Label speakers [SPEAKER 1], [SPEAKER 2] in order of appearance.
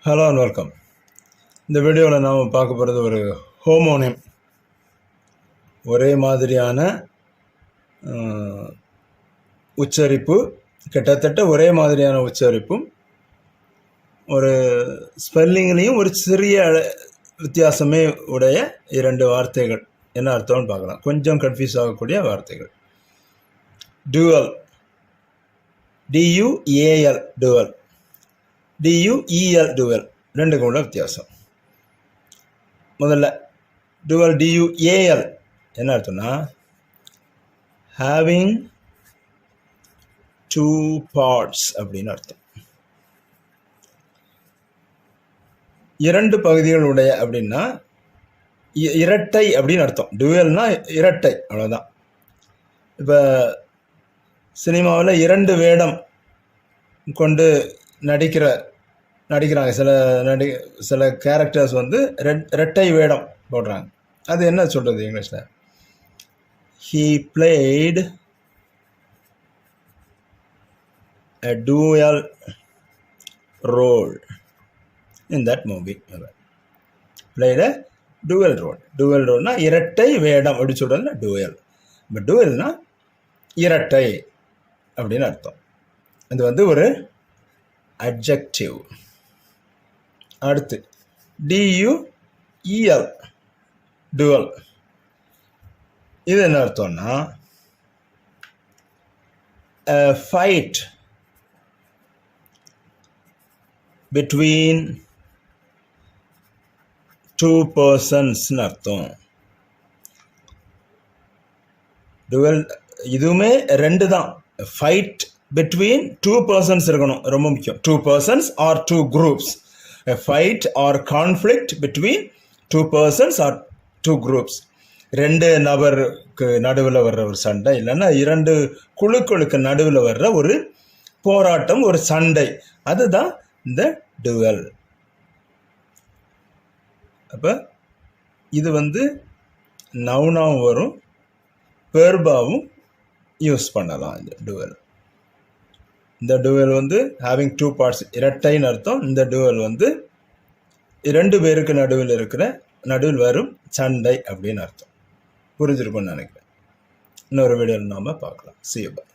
[SPEAKER 1] Hello and welcome. இந்த வீடியோவில் நாம் பார்க்க போகிறது ஒரு ஹோமோனிம். ஒரே மாதிரியான உச்சரிப்பு, கிட்டத்தட்ட ஒரே மாதிரியான உச்சரிப்பும், ஒரு ஸ்பெல்லிங்லேயும் ஒரு சிறிய வித்தியாசமே உடைய இரண்டு வார்த்தைகள். என்ன அர்த்தம்னு பார்க்கலாம். கொஞ்சம் கன்ஃபியூஸ் ஆகக்கூடிய வார்த்தைகள். டுவல், டியூஏஎல், டுவல், டியூஇஎல், டுவல், ரெண்டுக்கும் உள்ள வித்தியாசம். முதல்ல டுவல் டியூஏஎல் என்ன அர்த்தம்னா, ஹேவிங் டூ பார்ட்ஸ் அப்படின்னு அர்த்தம். இரண்டு பகுதிகளுடைய அப்படின்னா இரட்டை அப்படின்னு அர்த்தம். டுவல்னா இரட்டை, அவ்வளோதான். இப்போ சினிமாவில் இரண்டு வேடம் கொண்டு நடிக்கிறாங்க. சில கேரக்டர்ஸ் வந்து ரெட்டை வேடம் போடுறாங்க. அது என்ன சொல்கிறது இங்கிலீஷில்? He played a dual role in that movie. Played a dual role. Dual roleனா இரட்டை வேடம் அப்படி சொல்கிறதுல dual. இப்போ dualனா இரட்டை அப்படின்னு அர்த்தம். இது வந்து ஒரு adjective. அடுத்து டியூஇஎல், டுவல். இது என்ன அர்த்தம்னா, ஃபைட் பிட்வீன் டூ பர்சன்ஸ்னு அர்த்தம். டுவல் இதுவுமே ரெண்டு தான். ஃபைட் பிட்வீன் டூ பர்சன்ஸ் இருக்கணும், ரொம்ப முக்கியம். Two persons or two groups. A fight or conflict between two persons or two groups. ரெண்டு நபருக்கு நடுவில் வர்ற ஒரு சண்டை, இல்லைன்னா இரண்டு குழுக்களுக்கு நடுவில் வர்ற ஒரு போராட்டம், ஒரு சண்டை, அதுதான் இந்த டுவல். அப்போ இது வந்து நவுனாவும் வரும், வெர்பாவும் யூஸ் பண்ணலாம். இந்த டுவல் வந்து ஹேவிங் டூ பார்ட்ஸ், இரட்டைன்னு அர்த்தம். இந்த டுவல் வந்து இரண்டு பேருக்கு நடுவில் வரும் சண்டை அப்படின்னு அர்த்தம். புரிஞ்சிருக்கும்னு நினைக்கிறேன். இன்னொரு வீடியோவில் நாம் பார்க்கலாம். See you, bye.